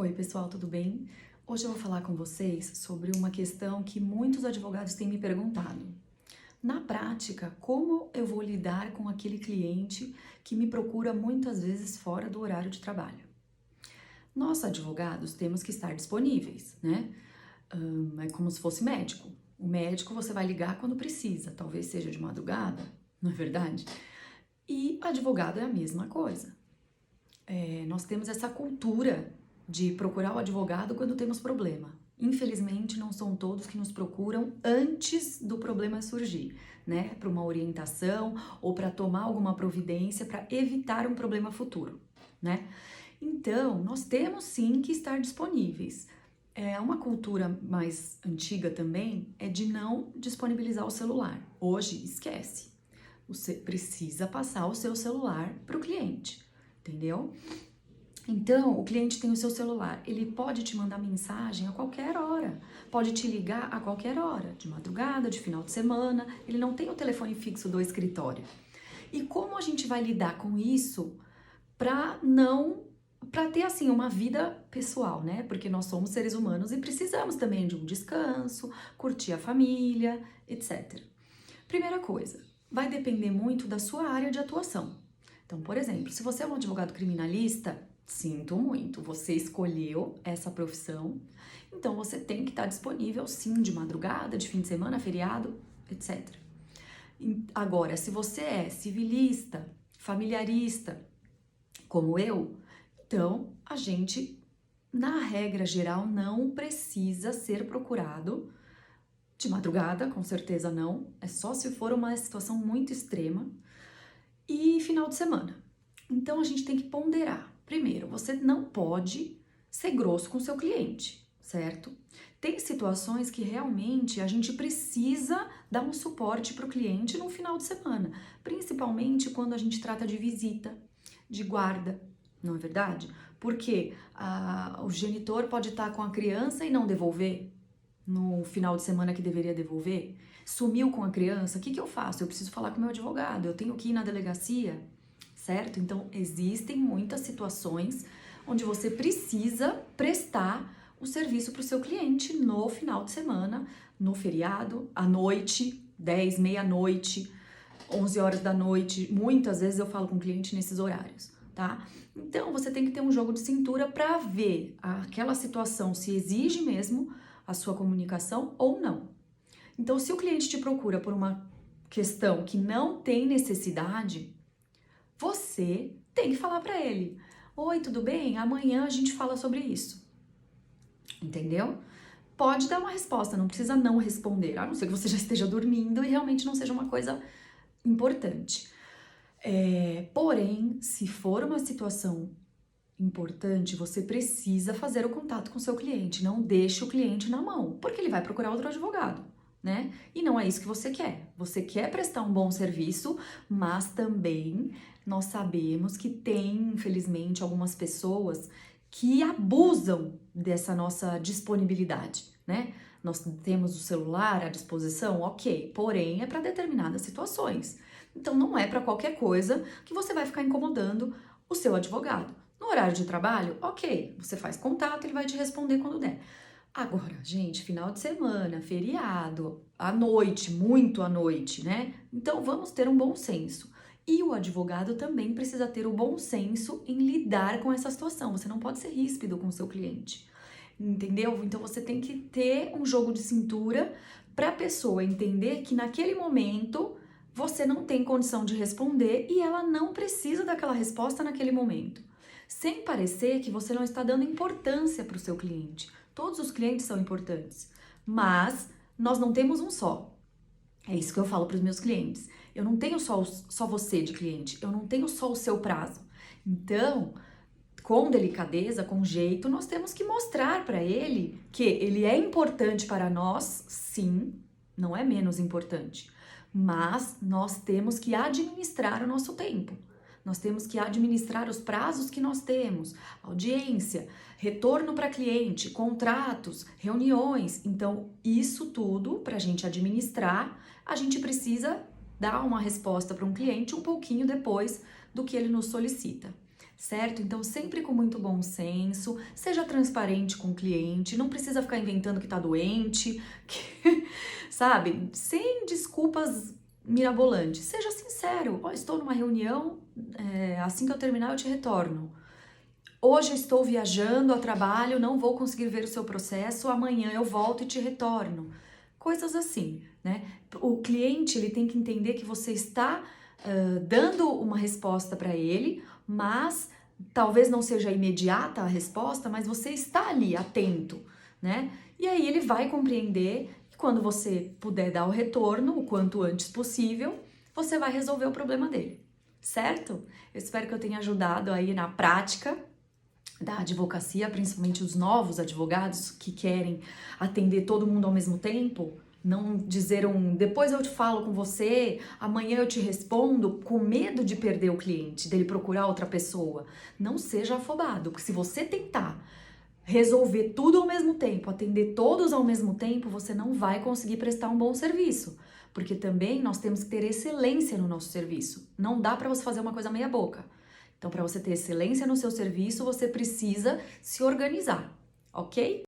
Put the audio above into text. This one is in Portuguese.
Oi, pessoal, tudo bem? Hoje eu vou falar com vocês sobre uma questão que muitos advogados têm me perguntado. Na prática, como eu vou lidar com aquele cliente que me procura muitas vezes fora do horário de trabalho? Nós, advogados, temos que estar disponíveis, né? É como se fosse médico. O médico você vai ligar quando precisa, talvez seja de madrugada, não é verdade? E advogado é a mesma coisa. Nós temos essa cultura de procurar o advogado quando temos problema. Infelizmente, não são todos que nos procuram antes do problema surgir, né? Para uma orientação ou para tomar alguma providência para evitar um problema futuro, né? Então, nós temos sim que estar disponíveis. Uma cultura mais antiga também é de não disponibilizar o celular. Hoje, esquece. Você precisa passar o seu celular para o cliente, entendeu? Então, o cliente tem o seu celular, ele pode te mandar mensagem a qualquer hora, pode te ligar a qualquer hora, de madrugada, de final de semana, ele não tem o telefone fixo do escritório. E como a gente vai lidar com isso para ter assim uma vida pessoal, né? Porque nós somos seres humanos e precisamos também de um descanso, curtir a família, etc. Primeira coisa, vai depender muito da sua área de atuação. Então, por exemplo, se você é um advogado criminalista, sinto muito, você escolheu essa profissão, então você tem que estar disponível sim, de madrugada, de fim de semana, feriado, etc. Agora, se você é civilista, familiarista, como eu, então a gente, na regra geral, não precisa ser procurado de madrugada, com certeza não, é só se for uma situação muito extrema, e final de semana. Então a gente tem que ponderar. Primeiro, você não pode ser grosso com o seu cliente, certo? Tem situações que realmente a gente precisa dar um suporte para o cliente no final de semana, principalmente quando a gente trata de visita, de guarda, não é verdade? Porque o genitor pode estar com a criança e não devolver no final de semana que deveria devolver. Sumiu com a criança, o que eu faço? Eu preciso falar com o meu advogado, eu tenho que ir na delegacia, certo? Então, existem muitas situações onde você precisa prestar o serviço para o seu cliente no final de semana, no feriado, à noite, 10, meia-noite, 11 horas da noite. Muitas vezes eu falo com o cliente nesses horários, tá? Então, você tem que ter um jogo de cintura para ver aquela situação se exige mesmo a sua comunicação ou não. Então, se o cliente te procura por uma questão que não tem necessidade, você tem que falar para ele: oi, tudo bem? Amanhã a gente fala sobre isso. Entendeu? Pode dar uma resposta, não precisa não responder, a não ser que você já esteja dormindo e realmente não seja uma coisa importante. Porém, se for uma situação importante, você precisa fazer o contato com o seu cliente, não deixe o cliente na mão, porque ele vai procurar outro advogado, né? E não é isso que você quer. Você quer prestar um bom serviço, mas também nós sabemos que tem, infelizmente, algumas pessoas que abusam dessa nossa disponibilidade, né? Nós temos o celular à disposição, ok, porém é para determinadas situações. Então não é para qualquer coisa que você vai ficar incomodando o seu advogado. No horário de trabalho, ok, você faz contato, ele vai te responder quando der. Agora, gente, final de semana, feriado, à noite, muito à noite, né? Então vamos ter um bom senso. E o advogado também precisa ter o bom senso em lidar com essa situação. Você não pode ser ríspido com o seu cliente, entendeu? Então você tem que ter um jogo de cintura para a pessoa entender que naquele momento você não tem condição de responder e ela não precisa daquela resposta naquele momento. Sem parecer que você não está dando importância para o seu cliente. Todos os clientes são importantes, mas nós não temos um só. É isso que eu falo para os meus clientes. Eu não tenho só você de cliente, eu não tenho só o seu prazo. Então, com delicadeza, com jeito, nós temos que mostrar para ele que ele é importante para nós, sim, não é menos importante, mas nós temos que administrar o nosso tempo. Nós temos que administrar os prazos que nós temos, audiência, retorno para cliente, contratos, reuniões. Então, isso tudo para a gente administrar, a gente precisa dar uma resposta para um cliente um pouquinho depois do que ele nos solicita. certo? Então, sempre com muito bom senso, seja transparente com o cliente, não precisa ficar inventando que tá doente, sabe? Sem desculpas mirabolantes. Seja sincero, ó, estou numa reunião, assim que eu terminar eu te retorno. Hoje eu estou viajando a trabalho, não vou conseguir ver o seu processo, amanhã eu volto e te retorno. Coisas assim, né? O cliente ele tem que entender que você está dando uma resposta para ele, mas talvez não seja imediata a resposta, mas você está ali atento, né? E aí ele vai compreender que quando você puder dar o retorno o quanto antes possível, você vai resolver o problema dele, certo? Eu espero que eu tenha ajudado aí na prática da advocacia, principalmente os novos advogados que querem atender todo mundo ao mesmo tempo, não dizer depois eu te falo com você, amanhã eu te respondo, com medo de perder o cliente, dele procurar outra pessoa. Não seja afobado, porque se você tentar resolver tudo ao mesmo tempo, atender todos ao mesmo tempo, você não vai conseguir prestar um bom serviço. Porque também nós temos que ter excelência no nosso serviço. Não dá para você fazer uma coisa meia boca. Então, para você ter excelência no seu serviço, você precisa se organizar, ok?